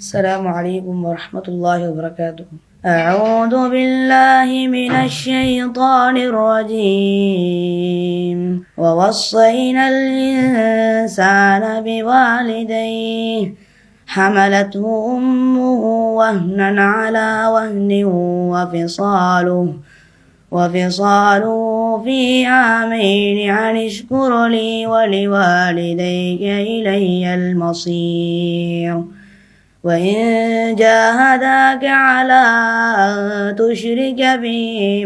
السلام عليكم ورحمة الله وبركاته. أعوذ بالله من الشيطان الرجيم. ووصينا الإنسان بوالديه حملته أمه وهنا على وهن وفصاله في عامين أن اشكر لي ولوالديك إلي المصير. وإن جاهداك على أن تشرك بي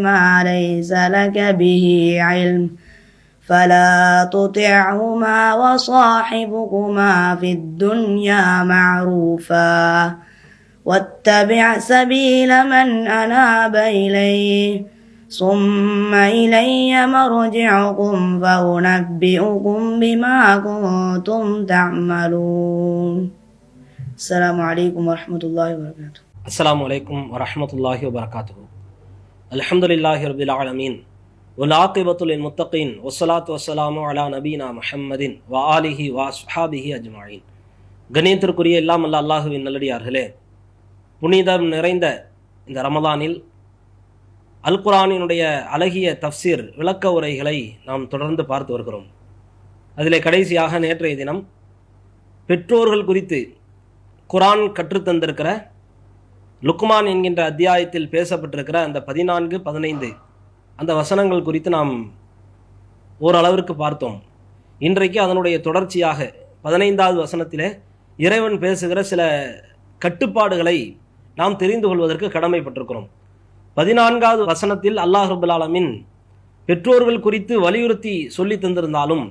ما ليس لك به علم فلا تطعهما وصاحبهما في الدنيا معروفا واتبع سبيل من أناب إليه ثم إلي مرجعكم فأنبئكم بما كنتم تعملون. السلام عليكم ورحمة الله وبركاته. السلام عليكم ورحمة الله وبركاته. الحمد لله رب العالمين والعاقبة للمتقين والصلاة والسلام على نبينا محمد وآله وأصحابه أجمعين. கணியத்திற்குரிய எல்லாம் அல்ல அல்லாஹுவின் நல்லடியார்களே, புனிதம் நிறைந்த இந்த ரமலானில் அல் குர்ஆனினுடைய அழகிய தஃப்சீர் விளக்க உரைகளை நாம் தொடர்ந்து பார்த்து வருகிறோம். அதிலே கடைசியாக நேற்றைய தினம் பெற்றோர்கள் குறித்து குர்ஆன் கற்றுத்தந்திருக்கிற லுக்மான் என்கின்ற அத்தியாயத்தில் பேசப்பட்டிருக்கிற அந்த 14, 15 அந்த வசனங்கள் குறித்து நாம் ஓரளவிற்கு பார்த்தோம். இன்றைக்கு அதனுடைய தொடர்ச்சியாக 15வது வசனத்திலே இறைவன் பேசுகிற சில கட்டுப்பாடுகளை நாம் தெரிந்து கொள்வதற்கு கடமைப்பட்டிருக்கிறோம். 14வது வசனத்தில் அல்லாஹ் ரப்பல் ஆலமீன் பெற்றோர்கள் குறித்து வலியுறுத்தி சொல்லி தந்திருந்தாலும்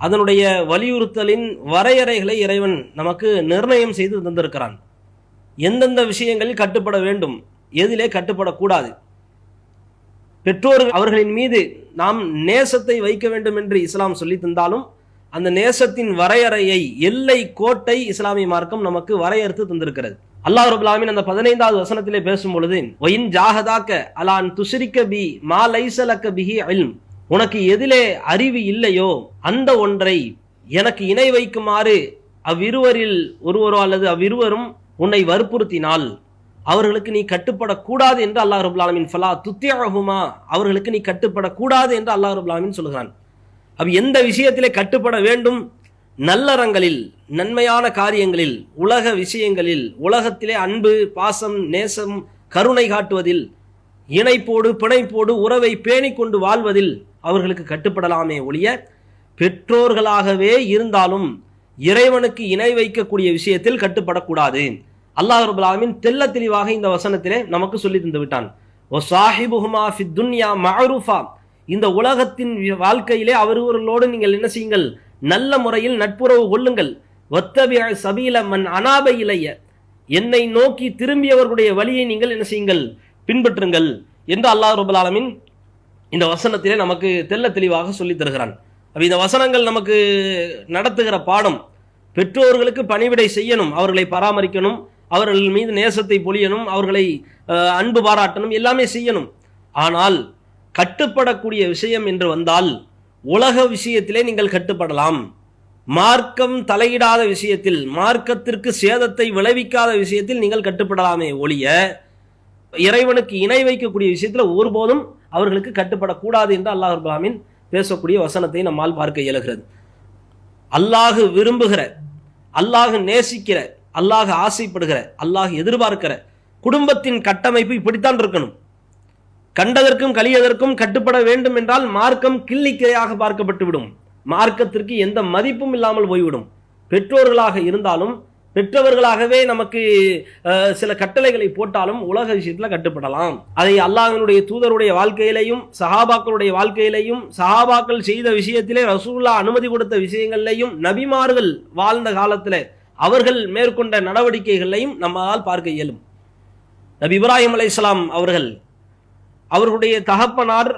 அதனுடைய வலியுறுத்தலின் வரையறைகளை இறைவன் நமக்கு நிர்ணயம் செய்து தந்திருக்கிறான். எந்தெந்த விஷயங்களில் கட்டுப்பட வேண்டும், எதிலே கட்டுப்படக்கூடாது. பெற்றோர்கள் அவர்களின் மீது நாம் நேசத்தை வைக்க வேண்டும் என்று இஸ்லாம் சொல்லி தந்தாலும் அந்த நேசத்தின் வரையறையை, எல்லை கோட்டை இஸ்லாமிய மார்க்கம் நமக்கு வரையறுத்து தந்திருக்கிறது. அல்லாஹ் ரப்பல் ஆலமீன் அந்த 15வது வசனத்திலே பேசும் பொழுது ஒயின் ஜாஹதாக்க அலான் துஷ்ரிக பி மா லைஸ லக பிஹி இல்ம், உனக்கு எதிலே அறிவு இல்லையோ அந்த ஒன்றை எனக்கு இணை வைக்குமாறு அவ்விருவரில் ஒருவரோ அல்லது அவ்விருவரும் உன்னை வற்புறுத்தினால் அவர்களுக்கு நீ கட்டுப்படக்கூடாது என்று அல்லாஹ் ரப்பல் ஆலமீன் ஃபலா துத்திஅஹுமா, அவர்களுக்கு நீ கட்டுப்படக்கூடாது என்று அல்லாஹ் ரப்பல் ஆலமீன் சொல்கிறான். அப்ப எந்த விஷயத்திலே கட்டுப்பட வேண்டும்? நல்லறங்களில், நன்மையான காரியங்களில், உலக விஷயங்களில், உலகத்திலே அன்பு, பாசம், நேசம், கருணை காட்டுவதில், இணைப்போடு பிணைப்போடு உறவை பேணிக்கொண்டு வாழ்வதில் அவர்களுக்கு கட்டுப்படலாமே ஒழிய பெற்றோர்களாகவே இருந்தாலும் இறைவனுக்கு இணை வைக்கக்கூடிய விஷயத்தில் கட்டுப்படக்கூடாது. அல்லாஹ் ரப்பல் ஆலமீன் தெள்ள தெளிவாக இந்த வசனத்திலே நமக்கு சொல்லி தந்து விட்டான். வஸாஹிபுஹுமா ஃபித் துன்யா மஅரூஃபா, இந்த உலகத்தின் வாழ்க்கையிலே அவர்களோடு நீங்கள் என்ன செய்யுங்கள்? நல்ல முறையில் நட்புறவு கொள்ளுங்கள். வத்தபிஅ சபீல மன் அனாப இலைய, என்னை நோக்கி திரும்பியவர்களுடைய வழியை நீங்கள் என்ன செய்யுங்கள்? பின்பற்றுங்கள் என்று அல்லாஹ் ரப்பல் ஆலமீன் இந்த வசனத்திலே நமக்கு தெள்ள தெளிவாக சொல்லி தருகிறான். அப்ப இந்த வசனங்கள் நமக்கு நடத்துகிற பாடம், பெற்றோர்களுக்கு பணிவிடை செய்யணும், அவர்களை பராமரிக்கணும், அவர்கள் மீது நேசத்தை பொழியணும், அவர்களை அன்பு பாராட்டணும், எல்லாமே செய்யணும். ஆனால் கட்டுப்படக்கூடிய விஷயம் என்று வந்தால் உலக விஷயத்திலே நீங்கள் கட்டுப்படலாம். மார்க்கம் தலையிடாத விஷயத்தில், மார்க்கத்திற்கு சேதத்தை விளைவிக்காத விஷயத்தில் நீங்கள் கட்டுப்படலாமே ஒழிய இறைவனுக்கு இணை வைக்கக்கூடிய விஷயத்தில் ஒருபோதும் அவர்களுக்கு கட்டுப்படக்கூடாது என்று அல்லாஹ் ரப்பல் ஆலமீன் பேசக்கூடிய வசனத்தை நம்மால் பார்க்க இயலுகிறது. அல்லாஹ் விரும்புகிற, அல்லாஹ் நேசிக்கிற, அல்லாஹ் ஆசைப்படுகிற, அல்லாஹ் எதிர்பார்க்கிற குடும்பத்தின் கட்டமைப்பு இப்படித்தான் இருக்கணும். கண்டதற்கும் கலியதற்கும் கட்டுப்பட வேண்டும் என்றால் மார்க்கம் கிள்ளிக்கையாக பார்க்கப்பட்டு விடும், மார்க்கத்திற்கு எந்த மதிப்பும் இல்லாமல் போய்விடும். பெற்றோர்களாக இருந்தாலும் பெற்றவர்களாகவே நமக்கு சில கட்டளைகளை போட்டாலும் உலக விஷயத்தில் கட்டுப்படலாம். அதை அல்லாஹ்வினுடைய தூதருடைய வாழ்க்கையிலையும் சஹாபாக்களுடைய வாழ்க்கையிலையும், சஹாபாக்கள் செய்த விஷயத்திலே ரசூலுல்லாஹ் அனுமதி கொடுத்த விஷயங்களையும், நபிமார்கள் வாழ்ந்த காலத்தில் அவர்கள் மேற்கொண்ட நடவடிக்கைகளையும் நம்மால் பார்க்க இயலும். நபி இப்ராஹிம் அலைஹிஸ்ஸலாம் அவர்களுடைய தகப்பனார்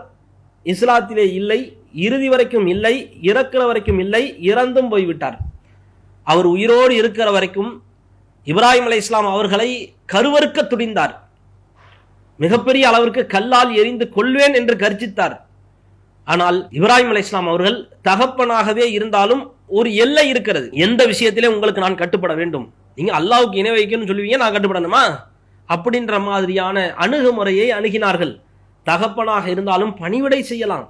இஸ்லாத்திலே இல்லை, இறுதி வரைக்கும் இல்லை, இறக்கிற வரைக்கும் இல்லை, இறந்தும் போய்விட்டார். அவர் உயிரோடு இருக்கிற வரைக்கும் இப்ராஹிம் அலைஹிஸ்ஸலாம் அவர்களை கருவறுக்க துடிந்தார். மிகப்பெரிய அளவிற்கு கல்லால் எரிந்து கொள்வேன் என்று கர்ஜித்தார். ஆனால் இப்ராஹிம் அலைஹிஸ்ஸலாம் அவர்கள் தகப்பனாகவே இருந்தாலும் ஒரு எல்லை இருக்கிறது. எந்த விஷயத்திலே உங்களுக்கு நான் கட்டுப்பட வேண்டும், நீங்க அல்லாஹ்வுக்கு இணை வைக்கணும்னு சொல்லுவீங்க, நான் கட்டுப்படணுமா? அப்படின்ற மாதிரியான அணுகுமுறையை அணுகினார்கள். தகப்பனாக இருந்தாலும் பணிவிடை செய்யலாம்,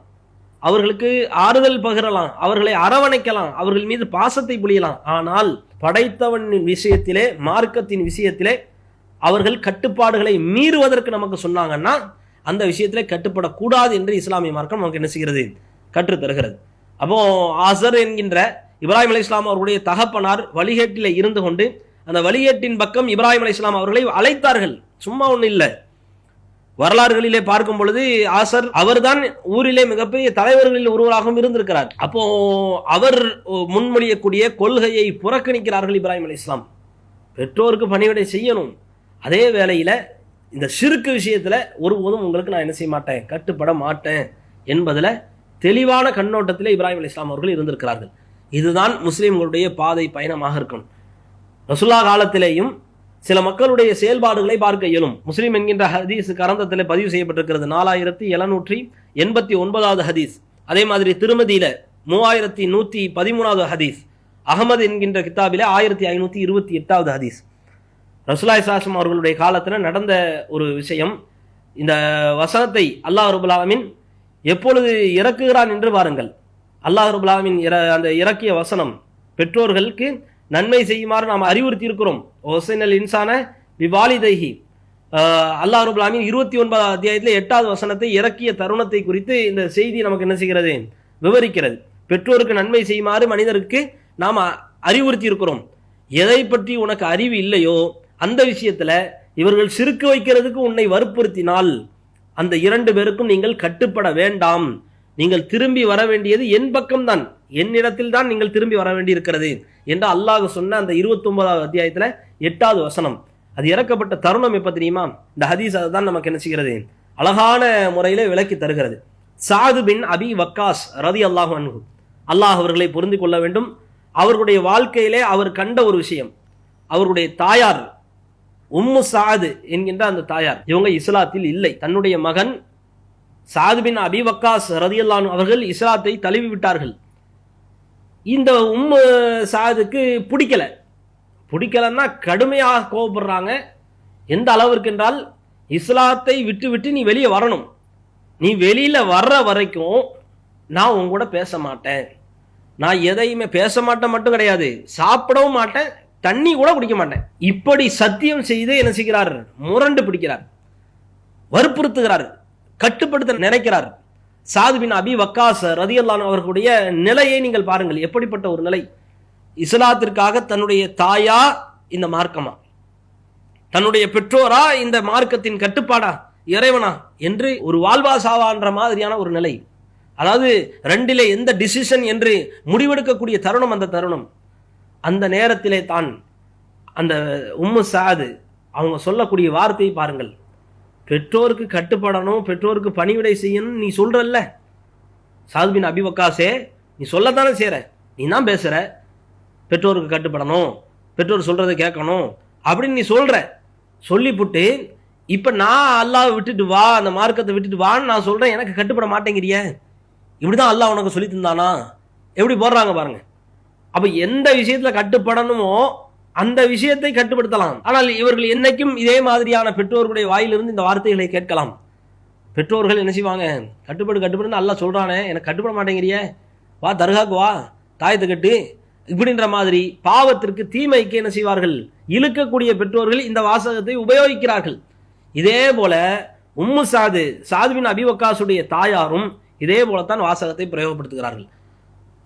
அவர்களுக்கு ஆறுதல் பகிரலாம், அவர்களை அரவணைக்கலாம், அவர்கள் மீது பாசத்தை புரியலாம். ஆனால் படைத்தவனின் விஷயத்திலே, மார்க்கத்தின் விஷயத்திலே அவர்கள் கட்டுப்பாடுகளை மீறுவதற்கு நமக்கு சொன்னாங்கன்னா அந்த விஷயத்திலே கட்டுப்படக்கூடாது என்று இஸ்லாமிய மார்க்கம் நமக்கு என்ன செய்கிறது? கற்றுத் தருகிறது. அப்போ ஆசர் என்கின்ற இப்ராஹிம் அலைஹிஸ்ஸலாம் அவர்களுடைய தகப்பனார் வழிகேட்டிலே இருந்து கொண்டு அந்த வழிகேட்டின் பக்கம் இப்ராஹிம் அலைஹிஸ்ஸலாம் அவர்களை அழைத்தார்கள். சும்மா ஒன்றும் இல்லை. வரலாறுகளிலே பார்க்கும் பொழுது ஆசர் அவர்தான் ஊரிலே மிகப்பெரிய தலைவர்களில் ஒருவராகவும் இருந்திருக்கிறார். அப்போ அவர் முன்மொழியக்கூடிய கொள்கையை புறக்கணிக்கிறார்கள் இப்ராஹிம் அலைஹிஸ்ஸலாம். பெற்றோருக்கு பணிவிடை செய்யணும், அதே வேளையில இந்த ஷிர்க் விஷயத்துல ஒருபோதும் உங்களுக்கு நான் என்ன செய்ய மாட்டேன், கட்டுப்பட மாட்டேன் என்பதுல தெளிவான கண்ணோட்டத்திலே இப்ராஹிம் அலைஹிஸ்ஸலாம் அவர்கள் இருந்திருக்கிறார்கள். இதுதான் முஸ்லிம்களுடைய பாதை பயணமாக இருக்கும். ரசூலுல்லாஹ் காலத்திலேயும் சில மக்களுடைய செயல்பாடுகளை பார்க்க இயலும். முஸ்லிம் என்கின்ற ஹதீஸ் கரந்தத்தில் பதிவு செய்யப்பட்டிருக்கிறது, 4189வது ஹதீஸ். அதே மாதிரி திருமதியில 3113வது ஹதீஸ், அகமது என்கின்ற கிதாபில 1528வது ஹதீஸ். ரசூலுல்லாஹி ஸல்லல்லாஹு அலைஹி வஸல்லம் அவர்களுடைய காலத்தில் நடந்த ஒரு விஷயம். இந்த வசனத்தை அல்லாஹ் ரப்பல் ஆலமீன் எப்பொழுது இறக்குகிறான் என்று பாருங்கள். அல்லாஹ் ரப்பல் ஆலமீன் அந்த இறக்கிய வசனம், பெற்றோர்களுக்கு நன்மை செய்யுமாறு நாம் அறிவுறுத்தி இருக்கிறோம். ஒசைனல் இன்சான விவாலிதைஹி. அல்லாஹ் ரப்பல் ஆலமீன் 29வது அத்தியாயத்தில் 8வது வசனத்தை இறக்கிய தருணத்தை குறித்து இந்த செய்தி நமக்கு என்ன செய்கிறது? விவரிக்கிறது. பெற்றோருக்கு நன்மை செய்யுமாறு மனிதருக்கு நாம் அறிவுறுத்தி இருக்கிறோம். எதை பற்றி உனக்கு அறிவு இல்லையோ அந்த விஷயத்துல இவர்கள் சிறுக்கு வைக்கிறதுக்கு உன்னை வற்புறுத்தினால் அந்த 2 பேருக்கும் நீங்கள் கட்டுப்பட வேண்டாம். நீங்கள் திரும்பி வர வேண்டியது என் பக்கம்தான், என்னிடத்தில் தான் நீங்கள் திரும்பி வர வேண்டி இருக்கிறது என்று அல்லாஹ் சொன்ன அந்த 29வது அத்தியாயத்துல 8வது வசனம். அது இறக்கப்பட்ட தருணம் எப்ப தெரியுமா? இந்த ஹதீஸ் அதுதான் நமக்கு என்ன செய்கிறது? அழகான முறையில விளக்கி தருகிறது. சாது பின் அபி வக்காஸ் ரலியல்லாஹு அன்ஹு, அல்லாஹ் அவர்களை பொருந்தி கொள்ள வேண்டும், அவர்களுடைய வாழ்க்கையிலே அவர் கண்ட ஒரு விஷயம். அவருடைய தாயார் உம்மு சாது என்கின்ற அந்த தாயார், இவங்க இஸ்லாத்தில் இல்லை. தன்னுடைய மகன் சாது பின் அபி வக்காஸ் ரலியல்லாஹு அன்ஹு அவர்கள் இஸ்லாத்தை தழுவி விட்டார்கள். இந்த உம்மு சாதுக்கு பிடிக்கலன்னா கடுமையாக கோபப்படுறாங்க. எந்த அளவிற்கு என்றால், இஸ்லாத்தை விட்டு விட்டு நீ வெளியே வரணும், நீ வெளியில வர்ற வரைக்கும் நான் உங்க கூட பேச மாட்டேன், நான் எதையுமே பேச மாட்டேன் மட்டும் கிடையாது, சாப்பிடவும் மாட்டேன், தண்ணி கூட குடிக்க மாட்டேன். இப்படி சத்தியம் செய்து என்ன செய்கிறார்? முரண்டு பிடிக்கிறார், வற்புறுத்துகிறார், கட்டுப்படுத்த நினைக்கிறார். சாது பின் அபி வக்காஸ் ரலியல்லாஹு அன்ஹு அவர்களுடைய நிலையை நீங்கள் பாருங்கள். எப்படிப்பட்ட ஒரு நிலை! இஸ்லாத்திற்காக தன்னுடைய தாயா இந்த மார்க்கமா, தன்னுடைய பெற்றோரா இந்த மார்க்கத்தின் கட்டுப்பாடா, இறைவனா என்று ஒரு வாழ்வா சாவான்ற மாதிரியான ஒரு நிலை. அதாவது ரெண்டிலே எந்த டிசிஷன் என்று முடிவெடுக்கக்கூடிய தருணம் அந்த தருணம். அந்த நேரத்திலே தான் அந்த உம்மு சாது அவங்க சொல்லக்கூடிய வார்த்தையை பாருங்கள். பெற்றோருக்கு கட்டுப்படணும், பெற்றோருக்கு பணிவிடை செய்யணும் நீ சொல்றல்ல சாது பின் அபி வக்காஸே, நீ சொல்லத்தானே செய்ற, நீ தான் பேசுற, பெற்றோருக்கு கட்டுப்படணும், பெற்றோர் சொல்றதை கேட்கணும் அப்படின்னு நீ சொல்ற. சொல்லிப்புட்டு இப்ப நான் அல்லாஹ் விட்டுட்டு வா, அந்த மார்க்கத்தை விட்டுட்டு வான்னு நான் சொல்றேன், எனக்கு கட்டுப்பட மாட்டேங்கிறிய. இப்படிதான் அல்லாஹ் உனக்கு சொல்லி தந்தானா? எப்படி போடுறாங்க பாருங்க. அப்ப எந்த விஷயத்துல கட்டுப்படணுமோ அந்த விஷயத்தை கட்டுப்படுத்தலாம். ஆனால் இவர்கள் என்னைக்கும் இதே மாதிரியான பெற்றோர்களுடைய வாயிலிருந்து இந்த வார்த்தைகளை கேட்கலாம். பெற்றோர்கள் என்ன செய்வாங்க? கட்டுப்படுன்னு அல்லாஹ் சொல்றானே, எனக்கு கட்டுப்பட மாட்டேங்கிறிய, வா தர்காக்கு வா, தாயத்தை கட்டு, இப்படின்ற மாதிரி பாவத்திற்கு தீமைக்கு என்ன செய்வார்கள்? இழுக்கக்கூடிய பெற்றோர்கள் இந்த வாசகத்தை உபயோகிக்கிறார்கள். இதே போல உம்மு சாது பின் அபி வக்காஸுடைய தாயாரும் இதே போலத்தான் வாசகத்தை பிரயோகப்படுத்துகிறார்கள்.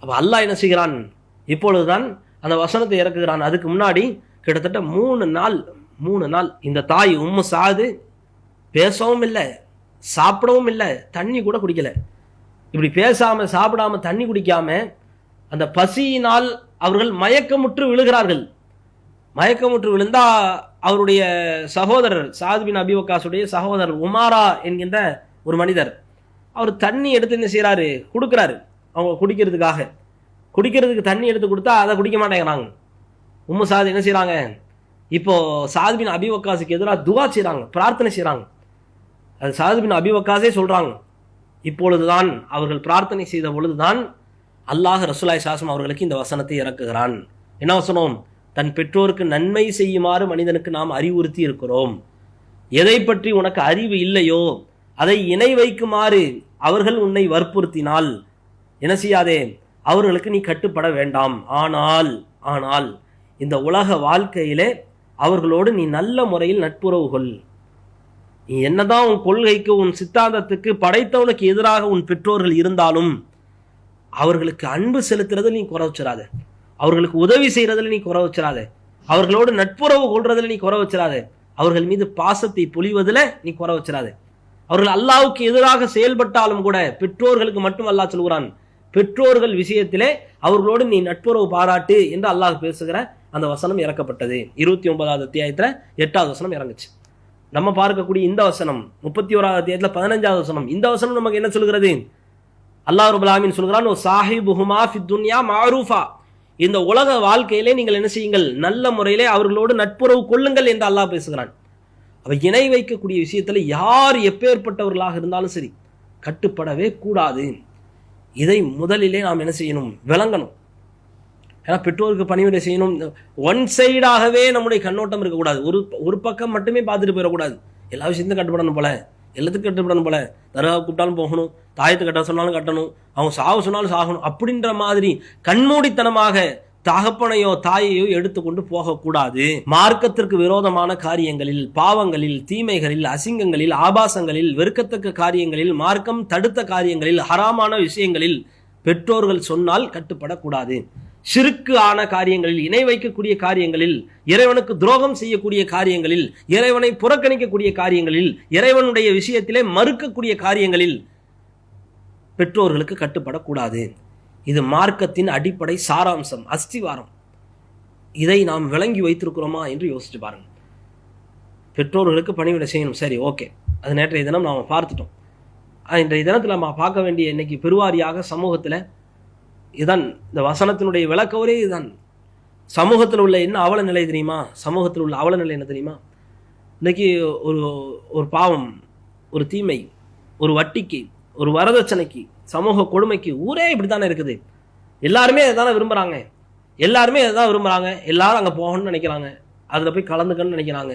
அப்ப அல்லாஹ் என்ன செய்கிறான்? இப்பொழுதுதான் அந்த வசனத்தை இறக்குகிறான். அதுக்கு முன்னாடி கிட்டத்தட்ட 3 நாள் இந்த தாய் உம்மு சாது பேசவும் இல்லை, சாப்பிடவும் இல்லை, தண்ணி கூட குடிக்கல. இப்படி பேசாம சாப்பிடாம தண்ணி குடிக்காம அந்த பசியினால் அவர்கள் மயக்கமுற்று விழுகிறார்கள். மயக்கமுற்று விழுந்தா அவருடைய சகோதரர் சாது பின் அபி வக்காஸுடைய சகோதரர் உமாரா என்கின்ற ஒரு மனிதர், அவர் தண்ணி எடுத்து என்ன செய்யறாரு? கொடுக்கிறாரு. அவங்க குடிக்கிறதுக்கு தண்ணி எடுத்து கொடுத்தா அதை குடிக்க மாட்டேங்கிறாங்க. உம்மு சாது என்ன செய்யறாங்க? இப்போ சாது பின் அபி வக்காஸுக்கு எதிராக துவா செய்யறாங்க, பிரார்த்தனை செய்யறாங்க. அது சாது பின் அபி வக்காஸே சொல்றாங்க. இப்பொழுதுதான் அவர்கள் பிரார்த்தனை செய்த பொழுதுதான் அல்லாஹ் ரசூலுல்லாஹி ஸல்லல்லாஹு அலைஹி வஸல்லம் அவர்களுக்கு இந்த வசனத்தை இறக்குகிறான். என்ன வசனம்? தன் பெற்றோருக்கு நன்மை செய்யுமாறு மனிதனுக்கு நாம் அறிவுறுத்தி இருக்கிறோம். எதை பற்றி உனக்கு அறிவு இல்லையோ அதை இணை வைக்குமாறு அவர்கள் உன்னை வற்புறுத்தினால் என்ன செய்யாதே, அவர்களுக்கு நீ கட்டுப்பட வேண்டாம். ஆனால் இந்த உலக வாழ்க்கையிலே அவர்களோடு நீ நல்ல முறையில் நட்புறவு கொள். நீ என்னதான் உன் கொள்கைக்கு உன் சித்தாந்தத்துக்கு படைத்தவனுக்கு எதிராக உன் பெற்றோர்கள் இருந்தாலும் அவர்களுக்கு அன்பு செலுத்துறதுல நீ குறை வச்சிடாத, அவர்களுக்கு உதவி செய்யறதுல நீ குறை வச்சிடாத, அவர்களோடு நட்புறவு கொள்றதுல நீ குறை வச்சிடாத, அவர்கள் மீது பாசத்தை பொழிவதில் நீ குறை வச்சிடாத. அவர்கள் அல்லாஹ்வுக்கு எதிராக செயல்பட்டாலும் கூட பெற்றோர்களுக்கு மட்டும் அல்லாஹ் சொல்கிறான், பெற்றோர்கள் விஷயத்திலே அவர்களோடு நீ நட்புறவு பாராட்டு என்று அல்லாஹ் பேசுகிற அந்த வசனம் இறக்கப்பட்டது. 29வது அத்தியாயத்துல 8வது வசனம் இறங்குச்சு. நம்ம பார்க்கக்கூடிய இந்த வசனம் 31வது அத்தியாயத்துல 15வது வசனம், இந்த வசனம் நமக்கு என்ன சொல்கிறது? அல்லாஹ் ரப்பல் ஆலமீன் சொல்கிறான், சாஹிபுஹுமா ஃபித் துன்யா மஅரூஃபா, இந்த உலக வாழ்க்கையிலே நீங்கள் என்ன செய்யுங்கள், நல்ல முறையிலே அவர்களோடு நட்புறவு கொள்ளுங்கள் என்று அல்லாஹ் பேசுகிறான். அவ இணை வைக்கக்கூடிய விஷயத்துல யார் எப்பேற்பட்டவர்களாக இருந்தாலும் சரி கட்டுப்படவே கூடாது. இதை முதலிலே நாம் என்ன செய்யணும், விளங்கணும். ஏன்னா பெற்றோருக்கு பணிவிடை செய்யணும், ஒன் சைடாகவே நம்முடைய கண்ணோட்டம் இருக்கக்கூடாது. ஒரு பக்கம் மட்டுமே பார்த்துட்டு போயிடக்கூடாது. எல்லா விஷயத்தையும் கட்டுப்படணும் போல, எல்லாத்துக்கும் கட்டுப்படணும் போல, தர்கா கூப்பிட்டாலும் போகணும், தாயத்தை கட்ட சொன்னாலும் கட்டணும், அவங்க சாவு சொன்னாலும் சாகணும், அப்படின்ற மாதிரி கண்மூடித்தனமாக தகப்பனையோ தாயையோ எடுத்துக்கொண்டு போகக்கூடாது. மார்க்கத்திற்கு விரோதமான காரியங்களில், பாவங்களில், தீமைகளில், அசிங்கங்களில், ஆபாசங்களில், வெறுக்கத்தக்க காரியங்களில், மார்க்கம் தடுத்த காரியங்களில், ஹராமான விஷயங்களில் பெற்றோர்கள் சொன்னால் கட்டுப்படக்கூடாது. ஷிர்க்கு ஆன காரியங்களில், இணை வைக்கக்கூடிய காரியங்களில், இறைவனுக்கு துரோகம் செய்யக்கூடிய காரியங்களில், இறைவனை புறக்கணிக்கக்கூடிய காரியங்களில், இறைவனுடைய விஷயத்திலே மறுக்கக்கூடிய காரியங்களில் பெற்றோர்களுக்கு கட்டுப்படக்கூடாது. இது மார்க்கத்தின் அடிப்படை சாராம்சம், அஸ்திவாரம். இதை நாம் விளங்கி வைத்திருக்கிறோமா என்று யோசிச்சு பாருங்க. பெற்றோர்களுக்கு பணிவிடை செய்யணும், சரி ஓகே, அது நேற்றைய தினம் நாம் பார்த்துட்டோம். இன்றைய தினத்தில் நம்ம பார்க்க வேண்டிய இன்னைக்கு பெருவாரியாக சமூகத்தில் இதுதான், இந்த வசனத்தினுடைய விளக்கவரே இதுதான். சமூகத்தில் உள்ள என்ன அவல நிலை தெரியுமா? சமூகத்தில் உள்ள அவல நிலை என்ன தெரியுமா? இன்னைக்கு ஒரு பாவம், ஒரு தீமை, ஒரு வட்டிக்கு, ஒரு வரதட்சணைக்கு, சமூக கொடுமைக்கு ஊரே இப்படி தானே இருக்குது. எல்லாருமே இதை விரும்புகிறாங்க, எல்லாருமே இதான் விரும்புகிறாங்க, எல்லாரும் அங்கே போகணும்னு நினைக்கிறாங்க, அதில் போய் கலந்துக்கணும்னு நினைக்கிறாங்க.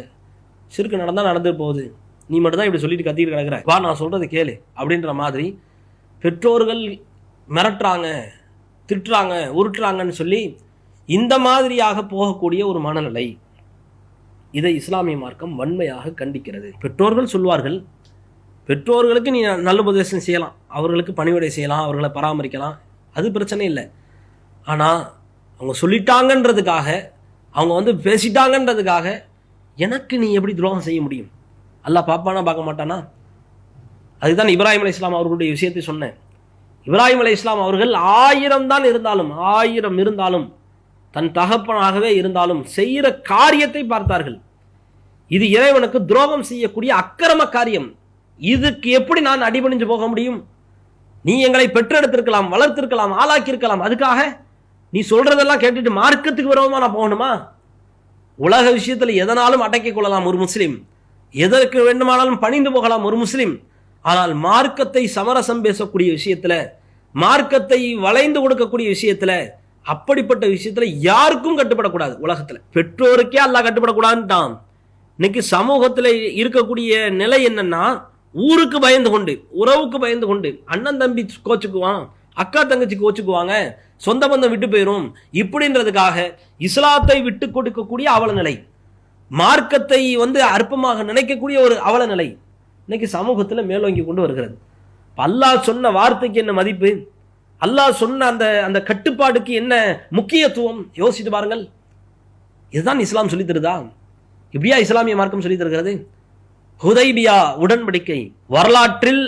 சிறுக்கு நடந்தால் நடந்துட்டு போகுது, நீ மட்டும் தான் இப்படி சொல்லிட்டு கத்திட்டு கிடக்குற, வா நான் சொல்கிறது கேளு அப்படின்ற மாதிரி பெற்றோர்கள் மிரட்டுறாங்க, திட்டுறாங்க, உருட்டுறாங்கன்னு சொல்லி இந்த மாதிரியாக போகக்கூடிய ஒரு மனநிலை, இதை இஸ்லாமிய மார்க்கம் வன்மையாக கண்டிக்கிறது. பெற்றோர்கள் சொல்வார்கள், பெற்றோர்களுக்கு நீ நல்ல உபதேசம் செய்யலாம், அவர்களுக்கு பணிவிடை செய்யலாம், அவர்களை பராமரிக்கலாம், அது பிரச்சனை இல்லை. ஆனால் அவங்க சொல்லிட்டாங்கன்றதுக்காக, அவங்க பேசிட்டாங்கன்றதுக்காக எனக்கு நீ எப்படி துரோகம் செய்ய முடியும்? அல்லாஹ் பார்ப்பானா பார்க்க மாட்டானா? அதுதான் இப்ராஹிம் அலைஹிஸ்ஸலாம் அவர்களுடைய விஷயத்தை சொன்னேன். இப்ராஹிம் அலைஹிஸ்ஸலாம் அவர்கள் 1000 தான் இருந்தாலும், 1000 இருந்தாலும், தன் தகப்பனாகவே இருந்தாலும் செய்கிற காரியத்தை பார்த்தார்கள். இது இறைவனுக்கு துரோகம் செய்யக்கூடிய அக்கிரம காரியம், இதுக்கு எப்படி நான் அடிபணிஞ்சு போக முடியும்? நீ எங்களை பெற்றெடுத்திருக்கலாம், வளர்த்திருக்கலாம், ஆளாக்கியிருக்கலாம், அதுக்காக நீ சொல்றதெல்லாம் கேட்டுட்டு மார்க்கத்துக்கு விரோதமா நான் போகணுமா? உலக விஷயத்தில் எதனாலும் அடக்கிக் கொள்ளலாம் ஒரு முஸ்லிம், எதற்கு வேண்டுமானாலும் பணிந்து போகலாம் ஒரு முஸ்லிம். ஆனால் மார்க்கத்தை சமரசம் பேசக்கூடிய விஷயத்துல, மார்க்கத்தை வளைந்து கொடுக்கக்கூடிய விஷயத்துல, அப்படிப்பட்ட விஷயத்துல யாருக்கும் கட்டுப்படக்கூடாது. உலகத்துல பெற்றோருக்கே அல்லாஹ் கட்டுப்படக்கூடாதுன்ட்டான். இன்னைக்கு சமூகத்துல இருக்கக்கூடிய நிலை என்னன்னா, ஊருக்கு பயந்து கொண்டு, உறவுக்கு பயந்து கொண்டு, அண்ணன் தம்பி கோச்சுக்குவான், அக்கா தங்கச்சி கோச்சுக்குவாங்க, சொந்த பந்தம் விட்டு போயிரும், இப்படின்றதுக்காக இஸ்லாத்தை விட்டு கொடுக்கக்கூடிய அவல நிலை, மார்க்கத்தை அற்பமாக நினைக்கக்கூடிய ஒரு அவல நிலை இன்னைக்கு சமூகத்துல மேலோங்கி கொண்டு வருகிறது. அல்லாஹ் சொன்ன வார்த்தைக்கு என்ன மதிப்பு? அல்லாஹ் சொன்ன அந்த கட்டுப்பாடுக்கு என்ன முக்கியத்துவம்? யோசித்து பாருங்கள். இதுதான் இஸ்லாம் சொல்லி தருதா? இப்படியா இஸ்லாமிய மார்க்கம் சொல்லி தருகிறது? ஹுதைபியா உடன்படிக்கை வரலாற்றில்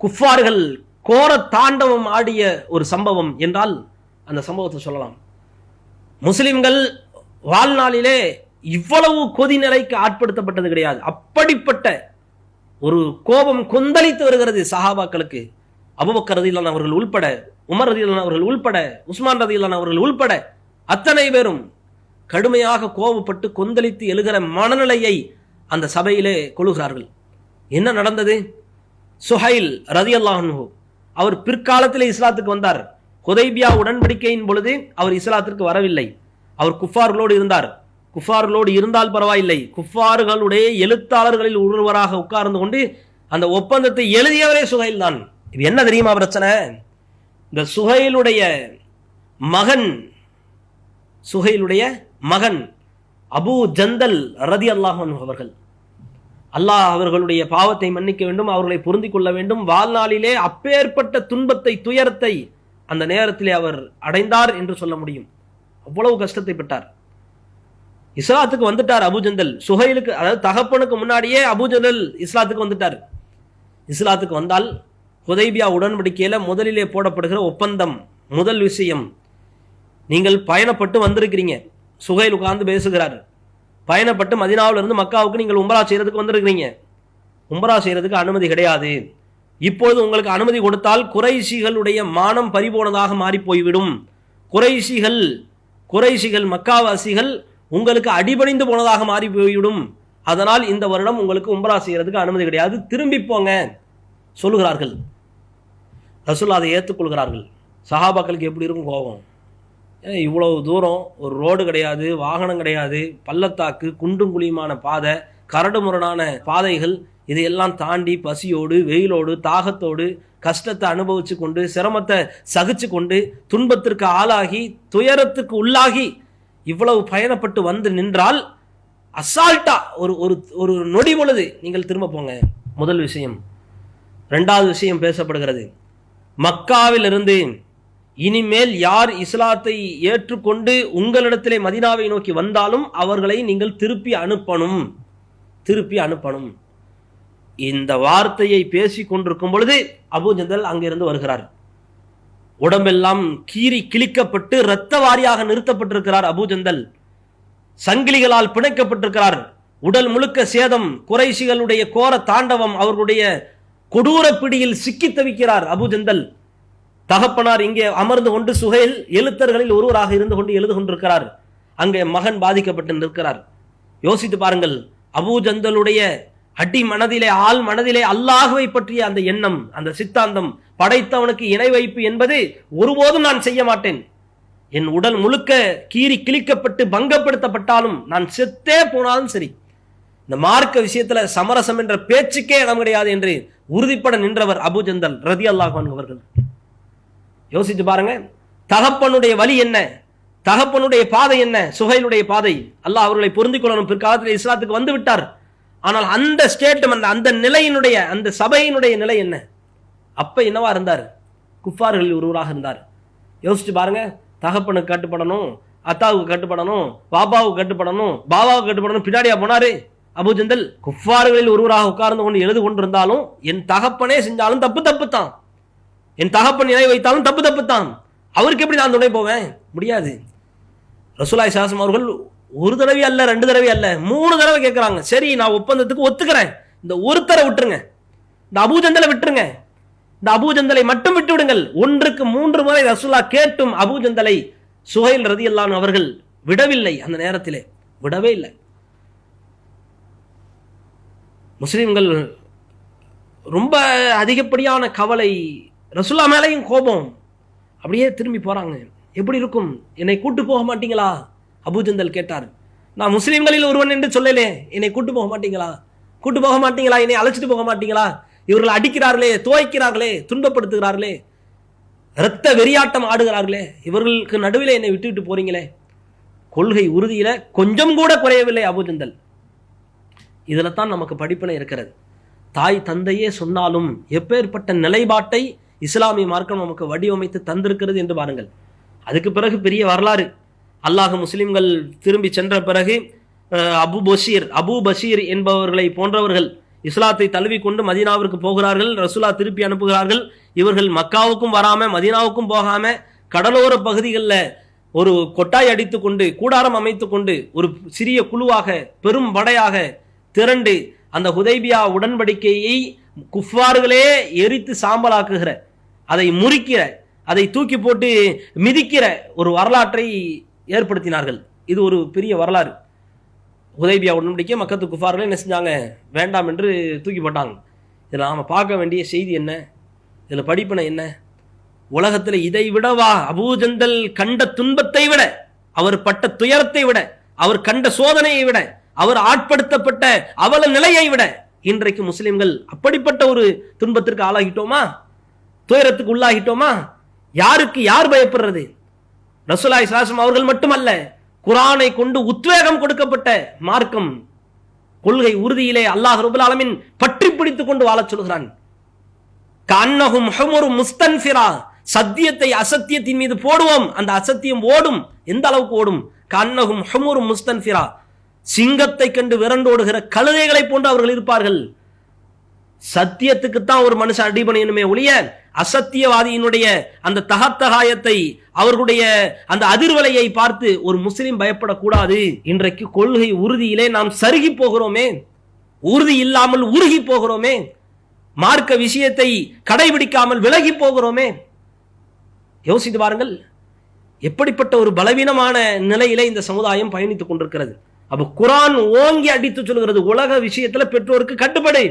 குஃபார்கள் கோர தாண்டவம் ஆடிய ஒரு சம்பவம் என்றால் அந்த சம்பவத்தை சொல்லலாம். முஸ்லிம்கள் வாழ்நாளிலே இவ்வளவு கொதி நிலைக்கு ஆட்படுத்தப்பட்டது கிடையாது. அப்படிப்பட்ட ஒரு கோபம் கொந்தளித்து வருகிறது சஹாபாக்களுக்கு. அபூபக்கர் ரலியல்லாஹு அன்ஹு அவர்கள் உள்பட, உமர் ரலியல்லாஹு அன்ஹு அவர்கள் உள்பட, உஸ்மான் ரலியல்லாஹு அன்ஹு அவர்கள் உள்பட அத்தனை பேரும் கடுமையாக கோபப்பட்டு கொந்தளித்து எழுகிற மனநிலையை அந்த சபையிலே கொள்ளுகிறார்கள். என்ன நடந்தது? சுஹைல் ரலியல்லாஹு அன்ஹு அவர் பிற்காலத்திலே இஸ்லாத்துக்கு வந்தார். ஹுதைபியா உடன்படிக்கையின் பொழுது அவர் இஸ்லாத்திற்கு வரவில்லை. அவர் குஃபார்களோடு இருந்தார். குஃபார்களோடு இருந்தால் பரவாயில்லை, குஃபார்களுடைய எழுத்தாளர்களில் ஒருவராக உட்கார்ந்து கொண்டு அந்த ஒப்பந்தத்தை எழுதியவரே சுஹைல் தான். இது என்ன தெரியுமா பிரச்சனை? இந்த சுஹைலுடைய மகன் அபூ ஜந்தல் ரலியல்லாஹு அன்ஹு அவர்கள், அல்லாஹ் அவர்களுடைய பாவத்தை மன்னிக்க வேண்டும், அவர்களை பொருந்திக் கொள்ள வேண்டும். வாழ்நாளிலே அப்பேற்பட்ட துன்பத்தை, துயரத்தை அந்த நேரத்திலே அவர் அடைந்தார் என்று சொல்ல முடியும். அவ்வளவு கஷ்டத்தை பெற்றார். இஸ்லாத்துக்கு வந்துட்டார் அபூ ஜந்தல். சுஹைலுக்கு, அதாவது தகப்பனுக்கு முன்னாடியே அபூ ஜந்தல் இஸ்லாத்துக்கு வந்துட்டார். இஸ்லாத்துக்கு வந்தால் ஹுதைபியா உடன்படிக்கையில முதலிலே போடப்படுகிற ஒப்பந்தம், முதல் விஷயம், நீங்கள் பயணப்பட்டு வந்திருக்கிறீங்க. சுஹைல் உட்கார்ந்து பேசுகிறார். பயணப்பட்டு மதீனாவிலிருந்து மக்காவுக்கு நீங்கள் உம்ரா செய்யறதுக்கு வந்திருக்கிறீங்க. உம்ரா செய்யறதுக்கு அனுமதி கிடையாது. இப்பொழுது உங்களுக்கு அனுமதி கொடுத்தால் குறைஷிகளுடைய மானம் பறிபோனதாக மாறி போய்விடும். குறைஷிகள் மக்காவாசிகள் உங்களுக்கு அடிபணிந்து போனதாக மாறி போய்விடும். அதனால் இந்த வருடம் உங்களுக்கு உம்ரா செய்யறதுக்கு அனுமதி கிடையாது, திரும்பி போங்க சொல்லுகிறார்கள். ரசூலுல்லாஹ் அதை ஏற்றுக்கொள்கிறார்கள். சஹாபாக்களுக்கு எப்படி இருக்கும் கோபம்? இவ்வளவு தூரம் ஒரு ரோடு கிடையாது, வாகனம் கிடையாது, பள்ளத்தாக்கு, குண்டும் குழியுமான பாதை, கரடு முரடான பாதைகள், இதையெல்லாம் தாண்டி பசியோடு, வெயிலோடு, தாகத்தோடு, கஷ்டத்தை அனுபவிச்சு கொண்டு, சிரமத்தை சகிச்சு கொண்டு, துன்பத்திற்கு ஆளாகி, துயரத்துக்கு உள்ளாகி இவ்வளவு பயணப்பட்டு வந்து நின்றால் அசால்ட்டா ஒரு நொடி பொழுது நீங்கள் திரும்ப போங்க. முதல் விஷயம். இரண்டாவது விஷயம் பேசப்படுகிறது, மக்காவில் இருந்து இனிமேல் யார் இஸ்லாத்தை ஏற்றுக்கொண்டு உங்களிடத்திலே மதீனாவை நோக்கி வந்தாலும் அவர்களை நீங்கள் திருப்பி அனுப்பணும். இந்த வார்த்தையை பேசிக் கொண்டிருக்கும் பொழுது அபூ ஜந்தல் அங்கிருந்து வருகிறார். உடம்பெல்லாம் கீறி கிழிக்கப்பட்டு இரத்த வாரியாக நிறுத்தப்பட்டிருக்கிறார் அபூ ஜந்தல். சங்கிலிகளால் பிணைக்கப்பட்டிருக்கிறார். உடல் முழுக்க சேதம், குறைஷிகளுடைய கோர தாண்டவம், அவர்களுடைய கொடூர பிடியில் சிக்கி தவிக்கிறார் அபூ ஜந்தல். தகப்பனார் இங்கே அமர்ந்து கொண்டு சுஹைல் எழுத்தர்களில் ஒருவராக இருந்து கொண்டு எழுது கொண்டிருக்கிறார். அங்கே மகன் பாதிக்கப்பட்டு நிற்கிறார். யோசித்து பாருங்கள், அபூ ஜந்தலுடைய அடி மனதிலே, ஆள் மனதிலே அல்லாஹ்வை பற்றிய அந்த எண்ணம், அந்த சித்தாந்தம், படைத்தவனுக்கு இணை வைப்பு என்பது ஒருபோதும் நான் செய்ய மாட்டேன். என் உடல் முழுக்க கீறி கிழிக்கப்பட்டு பங்கப்படுத்தப்பட்டாலும், நான் செத்தே போனாலும் சரி, இந்த மார்க்க விஷயத்துல சமரசம் என்ற பேச்சுக்கே இடம் கிடையாது என்று உறுதிப்பட நின்றவர் அபூ ஜந்தல் ரலியல்லாஹு அன்ஹு அவர்கள். யோசித்து பாருங்க, தகப்பனுடைய வழி என்ன, தகப்பனுடைய பாதை என்ன, சுஹைலுடைய பாதை. அல்லாஹ் அவர்களை பொருந்திக் கொள்ளணும். பிற்காலத்தில் இஸ்லாத்துக்கு வந்து விட்டார். ஆனால் அந்த ஸ்டேட்மெண்ட், அந்த நிலையினுடைய, அந்த சபையினுடைய நிலை என்ன? அப்ப என்னவா இருந்தார்? குஃபார்களில் ஒருவராக இருந்தார். யோசிச்சு பாருங்க, தகப்பனுக்கு கட்டுப்படணும், அத்தாவுக்கு கட்டுப்படணும், பாபாவுக்கு கட்டுப்படணும், பாபாவுக்கு கட்டுப்படணும், பின்னாடியா போனாரு அபூ ஜந்தல்? குஃபார்களில் ஒருவராக உட்கார்ந்து கொண்டு எழுது கொண்டிருந்தாலும், என் தகப்பனே செஞ்சாலும் தப்பு தான், என் தகப்பன் நினை வைத்தாலும் தப்பு தான், அவருக்கு எப்படி நான் துணை போவேன்? முடியாது. ரசூலுல்லாஹி ஸல்லல்லாஹு அலைஹி வஸல்லம் அவர்கள் ஒரு தடவை அல்ல, 2 தடவை அல்ல, 3 தடவை கேட்கிறாங்க. சரி, நான் ஒப்பந்தத்துக்கு ஒத்துக்கிறேன், இந்த ஒருத்தரை விட்டுருங்க, இந்த அபூ ஜந்தலை விட்டுருங்க, இந்த அபூ ஜந்தலை மட்டும் விட்டு விடுங்கள். 1க்கு 3 முறை ரசூலுல்லாஹ் கேட்டும் அபூ ஜந்தலை சுஹைல் ரலியல்லாஹு அன்ஹு அவர்கள் விடவில்லை. அந்த நேரத்திலே விடவே இல்லை. முஸ்லிம்கள் ரொம்ப அதிகப்படியான கவலை, ரசூலுல்லாஹ் மேலையும் கோபம், அப்படியே திரும்பி போறாங்க. எப்படி இருக்கும்? என்னை கூட்டு போக மாட்டீங்களா? அபூ ஜந்தல் கேட்டார். நான் முஸ்லிம்களில் ஒருவன் என்று சொல்லலே, என்னை கூட்டு போக மாட்டீங்களா? என்னை அழைச்சிட்டு போக மாட்டீங்களா? இவர்கள் அடிக்கிறார்களே, துவைக்கிறார்களே, துன்பப்படுத்துகிறார்களே, இரத்த வெறியாட்டம் ஆடுகிறார்களே, இவர்களுக்கு நடுவில் என்னை விட்டுவிட்டு போறீங்களே. கொள்கை உறுதியில கொஞ்சம் கூட குறையவில்லை அபூ ஜந்தல். இதுல தான் நமக்கு படிப்பினை இருக்கிறது. தாய் தந்தையே சொன்னாலும் எப்பேற்பட்ட நிலைப்பாட்டை இஸ்லாமிய மார்க்கம் நமக்கு வடிவமைத்து தந்திருக்கிறது என்று பாருங்கள். அதுக்கு பிறகு பெரிய வரலாறு. அல்லாஹ் முஸ்லிம்கள் திரும்பி சென்ற பிறகு அபூ பஷீர் என்பவர்களை போன்றவர்கள் இஸ்லாத்தை தழுவிக்கொண்டு மதீனாவிற்கு போகிறார்கள். ரசூலுல்லாஹ் திருப்பி அனுப்புகிறார்கள். இவர்கள் மக்காவுக்கும் வராம, மதீனாவுக்கும் போகாம, கடலோர பகுதிகளில் ஒரு கொட்டாய் அடித்து கொண்டு, கூடாரம் அமைத்து கொண்டு, ஒரு சிறிய குழுவாக, பெரும் படையாக திரண்டு அந்த ஹுதைபியா உடன்படிக்கையை குஃபார்களே எரித்து சாம்பலாக்குகிற, அதை முறிக்கிற, அதை தூக்கி போட்டு மிதிக்கிற ஒரு வரலாற்றை ஏற்படுத்தினார்கள். இது ஒரு பெரிய வரலாறு. ஹுதைபியா உடன்படிக்கை மக்கத்து குஃபார்களே என்ன செஞ்சாங்க? வேண்டாம் என்று தூக்கி போட்டாங்க. இதில் நாம் பார்க்க வேண்டிய செய்தி என்ன? இதில் படிப்பினை என்ன? உலகத்தில் இதை விடவா? அபூ ஜந்தல் கண்ட துன்பத்தை விட அவர் பட்ட துயரத்தை விட, அவர் கண்ட சோதனையை விட, அவர் ஆட்படுத்தப்பட்ட அவல நிலையை விட இன்றைக்கு முஸ்லிம்கள் அப்படிப்பட்ட ஒரு துன்பத்திற்கு ஆளாகிட்டோமா? துயரத்துக்கு உள்ளாகிட்டோமா? யாருக்கு யார் பயப்படுறது? ரசூலுல்லாஹி ஸல்லல்லாஹு அலைஹி வஸல்லம் அவர்கள் மட்டுமல்ல, குர்ஆனை கொண்டு உத்வேகம் கொடுக்கப்பட்ட மார்க்கம். கொள்கை உறுதியிலே அல்லாஹ் ரப்பல் ஆலமீன் பற்றி பிடித்துக் கொண்டு வாழச் சொல்கிறான். கன்னஹும் ஹுமுரு முஸ்தன்ஃபிரா, சத்தியத்தை அசத்தியத்தின் மீது போடுவோம், அந்த அசத்தியம் ஓடும். எந்த அளவுக்கு ஓடும்? கன்னஹும் ஹுமுரு முஸ்தன்ஃபிரா, சிங்கத்தை கண்டு விரண்டோடுகிற கழுதைகளை போன்று அவர்கள் இருப்பார்கள். சத்தியத்துக்குத்தான் ஒரு மனுஷன் அடிபணியணுமே ஒழிய அசத்தியவாதியினுடைய அந்த தகத்தகாயத்தை, அவர்களுடைய அந்த அதிர்வலையை பார்த்து ஒரு முஸ்லிம் பயப்படக்கூடாது. இன்றைக்கு கொள்கை உறுதியிலே நாம் சருகி போகிறோமே, உறுதி இல்லாமல் உருகி போகிறோமே, மார்க்க விஷயத்தை கடைபிடிக்காமல் விலகி போகிறோமே. யோசித்து பாருங்கள், எப்படிப்பட்ட ஒரு பலவீனமான நிலையிலே இந்த சமுதாயம் பயணித்துக் கொண்டிருக்கிறது. அப்ப குர்ஆன் ஓங்கி அடித்து சொல்கிறது, உலக விஷயத்துல பெற்றோருக்கு கட்டுப்படு,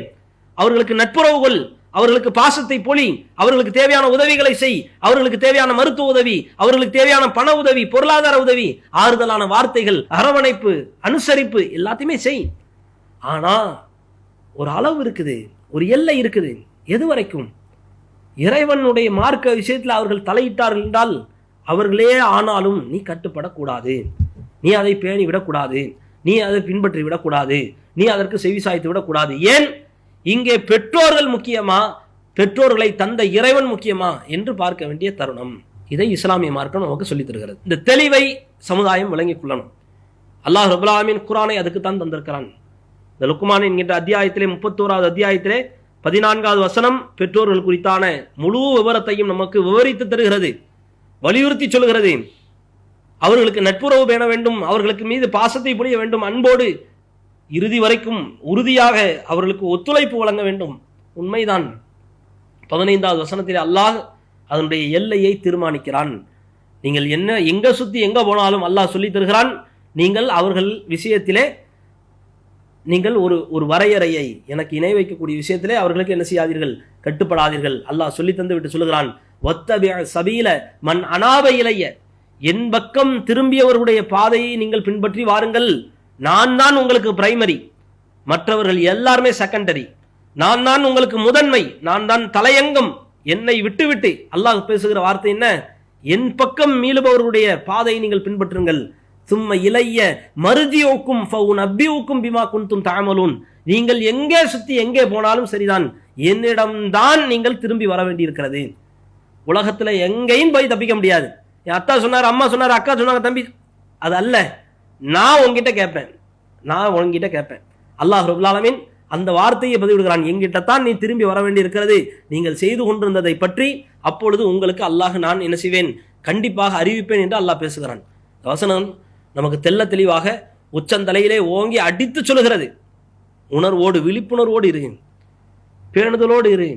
அவர்களுக்கு நட்புறவுகள், அவர்களுக்கு பாசத்தை பொழி, அவர்களுக்கு தேவையான உதவிகளை செய், அவர்களுக்கு தேவையான மருத்துவ உதவி, அவர்களுக்கு தேவையான பண உதவி, பொருளாதார உதவி, ஆறுதலான வார்த்தைகள், அரவணைப்பு, அனுசரிப்பு எல்லாத்தையுமே செய். ஆனா ஒரு அளவு இருக்குது, ஒரு எல்லை இருக்குது. எது வரைக்கும்? இறைவனுடைய மார்க்க விஷயத்தில் அவர்கள் தலையிட்டார்கள் என்றால் அவர்களே ஆனாலும் நீ கட்டுப்படக்கூடாது, நீ அதை பேணி விடக்கூடாது, நீ அதை பின்பற்றி விடக்கூடாது, நீ அதற்கு செவிசாய்த்து விடக்கூடாது. ஏன்? இங்கே பெற்றோர்கள் முக்கியமா, பெற்றோர்களை தந்த இறைவன் முக்கியமா என்று பார்க்க வேண்டிய தருணம். இதை இஸ்லாமிய மார்க்கம் நமக்கு சொல்லித் தருகிறது. இந்த தெளிவை சமுதாயம் விளங்கிக் கொள்ளணும். அல்லாஹ் ரப்பல் ஆலமீன் குர்ஆனை அதுக்கு தான் தந்திருக்கிறான். இந்த லுக்மான் என்கின்ற அத்தியாயத்திலே 31வது அத்தியாயத்திலே 14வது வசனம் பெற்றோர்கள் குறித்தான முழு விவரத்தையும் நமக்கு விவரித்து தருகிறது, வலியுறுத்தி சொல்கிறது. அவர்களுக்கு நட்புறவு பேண வேண்டும், அவர்களுக்கு மீது பாசத்தை புரிய வேண்டும், அன்போடு இறுதி வரைக்கும் உறுதியாக அவர்களுக்கு ஒத்துழைப்பு வழங்க வேண்டும். உண்மைதான். 15வது வசனத்தில் அல்லாஹ் அதனுடைய எல்லையை தீர்மானிக்கிறான். நீங்கள் என்ன எங்க சுத்தி எங்க போனாலும் அல்லாஹ் சொல்லி தருகிறான், நீங்கள் அவர்கள் விஷயத்திலே நீங்கள் ஒரு வரையறையை, எனக்கு இணை வைக்கக்கூடிய விஷயத்திலே அவர்களுக்கு என்ன செய்யாதீர்கள், கட்டுப்படாதீர்கள். அல்லாஹ் சொல்லி தந்து விட்டு சொல்லுகிறான், வத்தபிஅ சபீல மன் அனாப இலைய, என் பக்கம் திரும்பியவர்களுடைய பாதையை நீங்கள் பின்பற்றி வாருங்கள். நான் தான் உங்களுக்கு பிரைமரி, மற்றவர்கள் எல்லாருமே செகண்டரி. நான் தான் உங்களுக்கு முதன்மை, நான் தான் தலையங்கம். என்னை விட்டுவிட்டு அல்லாஹ் பேசுகிற வார்த்தை என்ன? என் பக்கம் மீளுபவர்களுடைய பாதையை நீங்கள் பின்பற்றுங்கள். சும்ம இலைய மருஜியோக்கும் ஃபவுனப்பியுக்கும் பிமா குன்தும் தஅமலூன், நீங்கள் எங்கே சுத்தி எங்கே போனாலும் சரிதான், என்னிடம்தான் நீங்கள் திரும்பி வர வேண்டியிருக்கிறது. உலகத்துல எங்கேயும் போய் தப்பிக்க முடியாது. என் அத்தா சொன்னார், அம்மா சொன்னார், அக்கா சொன்னாங்க, தம்பி, அது அல்ல. நான் உங்ககிட்ட கேட்பேன். அல்லாஹ் ரப்பல் ஆலமீன் அந்த வார்த்தையை பதிவிடுகிறான், என்கிட்ட தான் நீ திரும்பி வர வேண்டி இருக்கிறது. நீங்கள் செய்து கொண்டிருந்ததை பற்றி அப்பொழுது உங்களுக்கு அல்லாஹ் நான் என்ன செய்வேன், கண்டிப்பாக அறிவிப்பேன் என்று அல்லாஹ் பேசுகிறான். வசனம் நமக்கு தெல்ல தெளிவாக உச்சந்தலையிலே ஓங்கி அடித்து சொல்லுகிறது. உணர்வோடு, விழிப்புணர்வோடு இரு, பேணுதலோடு இரு,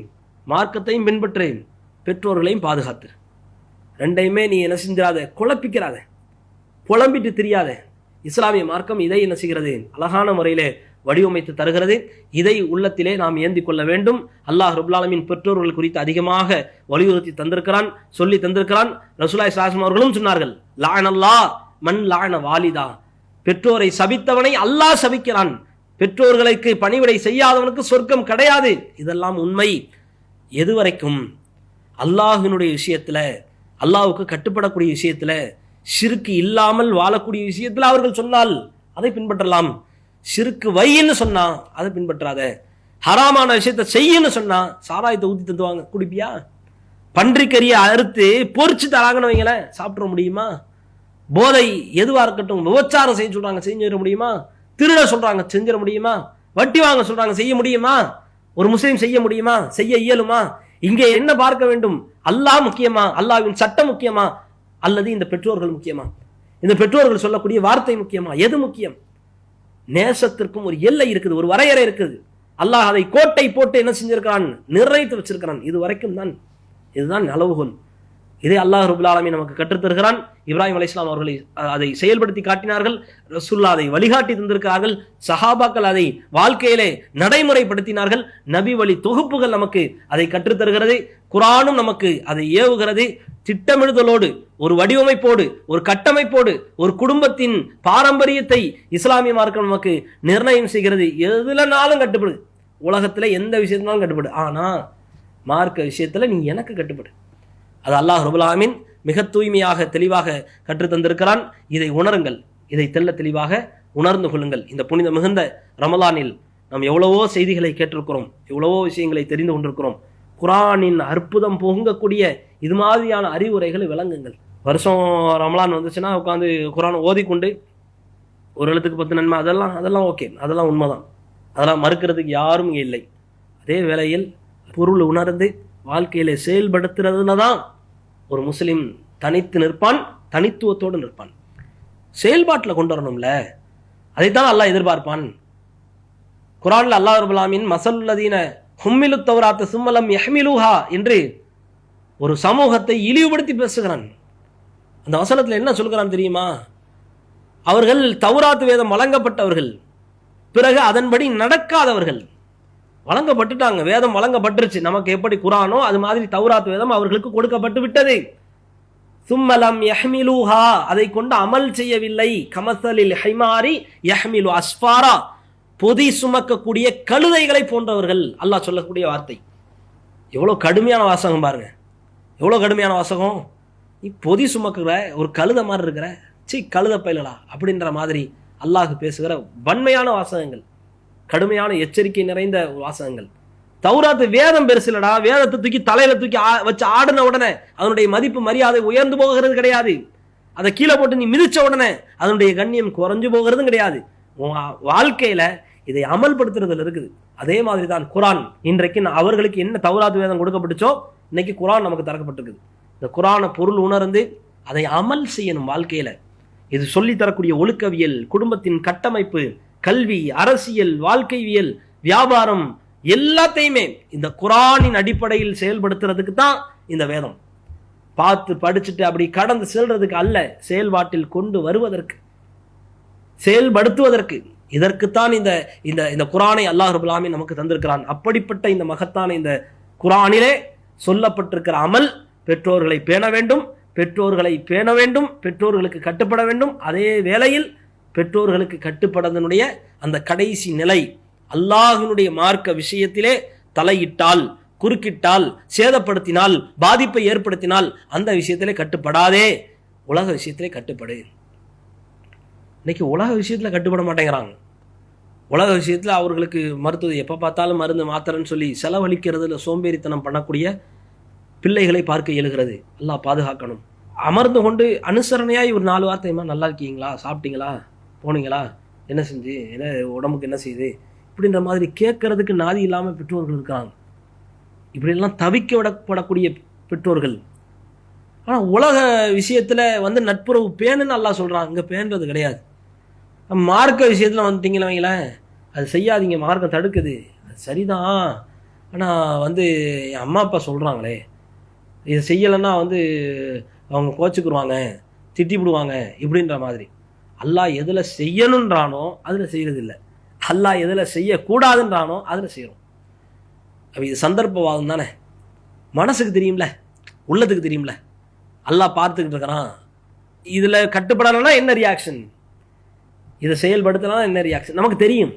மார்க்கத்தையும் பின்பற்று, பெற்றோர்களையும் பாதுகாத்து. ரெண்டையுமே நீ என்ன செஞ்சிடாத, குழப்பிக்கிறாத, புலம்பிட்டு தெரியாத. இஸ்லாமிய மார்க்கம் இதை என்ன செய்கிறது, அழகான முறையிலே வடிவமைத்து தருகிறது. இதை உள்ளத்திலே நாம் ஏந்தி கொள்ள வேண்டும். அல்லாஹ் ரப்பல் ஆலமீன் பெற்றோர்கள் குறித்து அதிகமாக வலியுறுத்தி தந்திருக்கிறான், சொல்லி தந்திருக்கிறான். ரசூலுல்லாஹி ஸல்லல்லாஹு அலைஹி வஸல்லம் அவர்களும் சொன்னார்கள், லஅனல்லாஹ் மன் லஅன வாலிதா, பெற்றோரை சபித்தவனை அல்லாஹ் சபிக்கிறான், பெற்றோர்களுக்கு பணிவிடை செய்யாதவனுக்கு சொர்க்கம் கிடையாது. இதெல்லாம் உண்மை. எதுவரைக்கும்? அல்லாஹ்வினுடைய விஷயத்துல, அல்லாஹ்வுக்கு கட்டுப்படக்கூடிய விஷயத்துல, ஷிர்க் இல்லாமல் வாழக்கூடிய விஷயத்துல அவர்கள் சொன்னால் அதை பின்பற்றலாம். ஷிர்க் வைன்னு சொன்னா அதை பின்பற்றாத. ஹராமான விஷயத்தை செய்யன்னு சொன்னா, சாராயத்தை ஊத்தி தந்துவாங்க, குடிப்பியா? பன்றிக்கறியை அறுத்து பொறிச்சு தராங்கன்னு வைங்களேன், சாப்பிட முடியுமா? போதை எதுவா இருக்கட்டும், விபச்சாரம் செய்ய சொல்றாங்க, செஞ்சிட முடியுமா? திருட சொல்றாங்க, செஞ்சிட முடியுமா? வட்டி வாங்க சொல்றாங்க, செய்ய முடியுமா? ஒரு முஸ்லீம் செய்ய முடியுமா? செய்ய இயலுமா? இங்கே என்ன பார்க்க வேண்டும்? அல்லாஹ் முக்கியமா, அல்லாஹ்வின் சட்டம் முக்கியமா, அல்லது இந்த பெற்றோர்கள் முக்கியமா, இந்த பெற்றோர்கள் சொல்லக்கூடிய வார்த்தை முக்கியமா? எது முக்கியம்? நேசத்திற்கும் ஒரு எல்லை இருக்குது, ஒரு வரையறை இருக்குது. அல்லாஹ் அதை கோட்டை போட்டு என்ன செஞ்சிருக்கிறான், நிர்ணயித்து வச்சிருக்கிறான். இது வரைக்கும் தான், இதுதான் அளவுகோல். இதை அல்லாஹ் ரப்பல் ஆலமீன் நமக்கு கற்றுத்தருகிறான். இப்ராஹிம் அலைஹிஸ்ஸலாம் அவர்களை அதை செயல்படுத்தி காட்டினார்கள். ரசூலுல்லாஹ் அதை வழிகாட்டி தந்திருக்கிறார்கள். சஹாபாக்கள் அதை வாழ்க்கையிலே நடைமுறைப்படுத்தினார்கள். நபி வழி தொகுப்புகள் நமக்கு அதை கற்றுத்தருகிறது. குர்ஆனும் நமக்கு அதை ஏவுகிறது. திட்டமிடுதலோடு, ஒரு வடிவமைப்போடு, ஒரு கட்டமைப்போடு, ஒரு குடும்பத்தின் பாரம்பரியத்தை இஸ்லாமிய மார்க்கம் நமக்கு நிர்ணயம் செய்கிறது. எதுலனாலும் கட்டுப்படு, உலகத்துல எந்த விஷயத்தினாலும் கட்டுப்படு, ஆனா மார்க்க விஷயத்துல நீ எனக்கு கட்டுப்படு. அது அல்லாஹ் ரப்பல் ஆலமீன் மிக தூய்மையாக தெளிவாக கற்று தந்திருக்கிறான். இதை உணருங்கள், இதை தெள்ள தெளிவாக உணர்ந்து கொள்ளுங்கள். இந்த புனித மிகுந்த ரமலானில் நாம் எவ்வளவோ செய்திகளை கேட்டிருக்கிறோம், எவ்வளவோ விஷயங்களை தெரிந்து கொண்டிருக்கிறோம். குர்ஆனின் அற்புதம் பொங்கக்கூடிய இது மாதிரியான அறிவுரைகளை விளங்குங்கள். வருஷம் ரமலான் வந்துச்சுன்னா உட்காந்து குர்ஆன் ஓதிக்கொண்டு ஒரு எழுத்துக்கு 10 நன்மை, அதெல்லாம் ஓகே, அதெல்லாம் உண்மைதான், அதெல்லாம் மறுக்கிறதுக்கு யாரும் இங்கே இல்லை. அதே வேளையில் பொருள் உணர்ந்து வாழ்க்கையில செயல்படுத்துறதுல தான் ஒரு முஸ்லிம் தனித்து நிற்பான், தனித்துவத்தோடு நிற்பான். செயல்பாட்டில் கொண்டு வரணும்ல, அதைத்தான் அல்லாஹ் எதிர்பார்ப்பான். குர்ஆன்ல அல்லாஹ் ரப்பல் ஆலமீன் மஸலுல்லதீன ஹும்மிலு தௌராத்த சும்மலம் யஹ்மிலுஹா என்று ஒரு சமூகத்தை இழிவுபடுத்தி பேசுகிறான். அந்த வசனத்தில் என்ன சொல்கிறான் தெரியுமா? அவர்கள் தௌராத் வேதம் வழங்கப்பட்டவர்கள், பிறகு அதன்படி நடக்காதவர்கள். வழங்கப்பட்டுட்டாங்க, வேதம் வழங்கப்பட்டுருச்சு, நமக்கு எப்படி குர்ஆனோ அது மாதிரி தௌராத் வேதம் அவர்களுக்கு கொடுக்கப்பட்டு விட்டது. சும்மலம் யஹ்மிலுஹா, அதை கொண்டு அமல் செய்யவில்லை. கமஸலில் ஹிமாரி யஹ்மிலு அஸ்ஃபாரா, பொதி சுமக்கக்கூடிய கழுதைகளை போன்றவர்கள். அல்லாஹ் சொல்லக்கூடிய வார்த்தை எவ்வளவு கடுமையான வாசகம் பாருங்க, எவ்வளவு கடுமையான வாசகம். நீ பொதி சுமக்குற ஒரு கழுதை மாதிரி இருக்கிற, கழுத பயிலலா அப்படின்ற மாதிரி அல்லாஹ் பேசுகிற வன்மையான வாசகங்கள், கடுமையான எச்சரிக்கை நிறைந்த வாசகங்கள். தௌராத் வேதம் பெருசுலடா, வேதத்தை தூக்கி தலையில தூக்கி வச்சு ஆடின உடனே அதனுடைய மதிப்பு மரியாதை உயர்ந்து போகிறது கிடையாது. அதை கீழே போட்டு நீ மிதிச்ச உடனே அதனுடைய கண்ணியம் குறைஞ்சு போகிறதும் கிடையாது. வாழ்க்கையில இதை அமல்படுத்துறதுல இருக்குது. அதே மாதிரி தான் குர்ஆன். இன்றைக்கு அவர்களுக்கு என்ன தௌராத் வேதம் கொடுக்கப்பட்டுச்சோ இன்னைக்கு குர்ஆன் நமக்கு திறக்கப்பட்டிருக்குது. இந்த குர்ஆனை பொருள் உணர்ந்து அதை அமல் செய்யணும் வாழ்க்கையில. இது சொல்லி தரக்கூடிய ஒழுக்கவியல், குடும்பத்தின் கட்டமைப்பு, கல்வி, அரசியல், வாழ்க்கைவியல், வியாபாரம் எல்லாத்தையுமே இந்த குர்ஆனின் அடிப்படையில் செயல்படுத்துறதுக்கு தான் இந்த வேதம். பார்த்து படிச்சுட்டு அப்படி கடந்து செல்றதுக்கு அல்ல, செயல்பாட்டில் கொண்டு வருவதற்கு, செயல்படுத்துவதற்கு. இதற்குத்தான் இந்த இந்த இந்த குர்ஆனை அல்லாஹ் ரப்பல் ஆலமீன் நமக்கு தந்திருக்கிறான். அப்படிப்பட்ட இந்த மகத்தான இந்த குர்ஆனிலே சொல்லப்பட்டிருக்கிற அமல், பெற்றோர்களை பேண வேண்டும், பெற்றோர்களை பேண வேண்டும், பெற்றோர்களுக்கு கட்டுப்பட வேண்டும். அதே வேளையில் பெற்றோர்களுக்கு கட்டுப்படதனுடைய அந்த கடைசி நிலை, அல்லாஹ்வினுடைய மார்க்க விஷயத்திலே தலையிட்டால், குறுக்கிட்டால், சேதப்படுத்தினால், பாதிப்பை ஏற்படுத்தினால் அந்த விஷயத்திலே கட்டுப்படாதே, உலக விஷயத்திலே கட்டுப்படு. இன்னைக்கு உலக விஷயத்துல கட்டுப்பட மாட்டேங்கிறாங்க. உலக விஷயத்துல அவர்களுக்கு மருத்துவம் எப்போ பார்த்தாலும் மருந்து மாத்திரன்னு சொல்லி செலவழிக்கிறதுல சோம்பேறித்தனம் பண்ணக்கூடிய பிள்ளைகளை பார்க்க இயலுகிறது. அல்லாஹ் பாதுகாக்கணும். அமர்ந்து கொண்டு அனுசரணையாய் ஒரு 4 வார்த்தைமா, நல்லா இருக்கீங்களா, சாப்பிட்டீங்களா, போனீங்களா, என்ன செஞ்சு, என்ன உடம்புக்கு என்ன செய்யுது, இப்படின்ற மாதிரி கேட்கறதுக்கு நாதி இல்லாமல் பெற்றோர்கள் இருக்காங்க. இப்படியெல்லாம் தவிக்க விடப்படக்கூடிய பெற்றோர்கள். ஆனால் உலக விஷயத்தில் நட்புறவு பேணுன்னு அல்லாஹ் சொல்கிறான். இங்கே பேணுறது கிடையாது. மார்க்க விஷயத்தில் வந்துட்டீங்களா வைங்களேன், அது செய்யாதீங்க, மார்க்கம் தடுக்குது, அது சரிதான். ஆனால் என் அம்மா அப்பா சொல்கிறாங்களே, இதை செய்யலைன்னா அவங்க கோச்சுக்குருவாங்க, திட்டிவிடுவாங்க இப்படின்ற மாதிரி. அல்லாஹ் எதில் செய்யணுன்றானோ அதில் செய்கிறதில்லை, அல்லாஹ் எதில் செய்யக்கூடாதுன்றானோ அதில் செய்கிறோம். அப்போ இது சந்தர்ப்பவாதம் தானே, மனசுக்கு தெரியும்ல, உள்ளத்துக்கு தெரியும்ல, அல்லாஹ் பார்த்துக்கிட்டு இருக்கிறான். இதில் கட்டுப்படலைன்னா என்ன ரியாக்ஷன், இதை செயல்படுத்தலாம் என்ன ரியாக்ஷன் நமக்கு தெரியும்.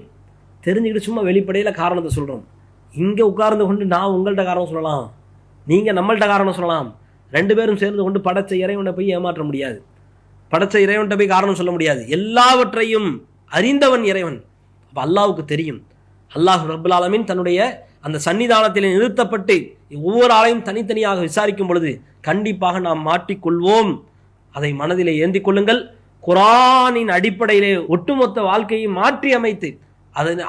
தெரிஞ்சுக்கிட்டு சும்மா வெளிப்படையில் காரணத்தை சொல்கிறோம். இங்கே உட்கார்ந்து கொண்டு நான் உங்கள்கிட்ட காரணம் சொல்லலாம், நீங்கள் நம்மள்கிட்ட காரணம் சொல்லலாம். 2 பேரும் சேர்ந்து கொண்டு படைச்ச இறைவனை போய் ஏமாற்ற முடியாது, படைச்ச இறைவன்கிட்ட போய் காரணம் சொல்ல முடியாது. எல்லாவற்றையும் அறிந்தவன் இறைவன். அப்போ அல்லாஹ்வுக்கு தெரியும். அல்லாஹ் ரப்பல் ஆலமீன் தன்னுடைய அந்த சன்னிதானத்தில் நிறுத்தப்பட்டு ஒவ்வொரு ஆளையும் தனித்தனியாக விசாரிக்கும் பொழுது கண்டிப்பாக நாம் மாட்டிக்கொள்வோம். அதை மனதிலே ஏந்தி கொள்ளுங்கள். குர்ஆனின் அடிப்படையிலே ஒட்டுமொத்த வாழ்க்கையை மாற்றி அமைத்து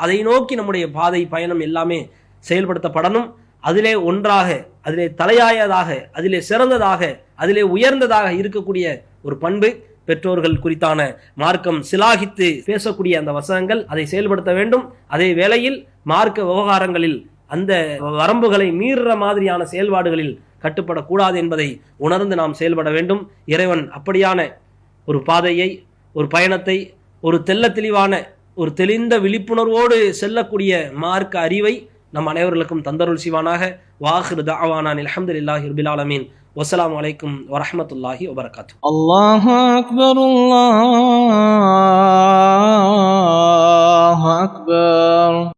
அதை நோக்கி நம்முடைய பாதை பயணம் எல்லாமே செயல்படுத்தப்படணும். அதிலே ஒன்றாக, அதிலே தலையாயதாக, அதிலே சிறந்ததாக, அதிலே உயர்ந்ததாக இருக்கக்கூடிய ஒரு பண்பு பெற்றோர்கள் குறித்தான மார்க்கம் சிலாகித்து பேசக்கூடிய அந்த வசனங்கள், அதை செயல்படுத்த வேண்டும். அதே வேளையில் மார்க்க விவகாரங்களில் அந்த வரம்புகளை மீறுற மாதிரியான செயல்பாடுகளில் கட்டுப்படக்கூடாது என்பதை உணர்ந்து நாம் செயல்பட வேண்டும். இறைவன் அப்படியான ஒரு பாதையை, ஒரு பயணத்தை, ஒரு தெளிவான ஒரு தெளிந்த விழிப்புணர்வோடு செல்லக்கூடிய மார்க்க அறிவை நம் அனைவர்களுக்கும் தந்தருள் செய்வானாக. வாஹிரு தஅவானா அல்ஹம்துலில்லாஹி ரப்பில் ஆலமீன். வஸ்ஸலாமு அலைக்கும் வரஹ்மத்துல்லாஹி வபரகாத்துஹு. அல்லாஹு அக்பர், அல்லாஹு அக்பர்.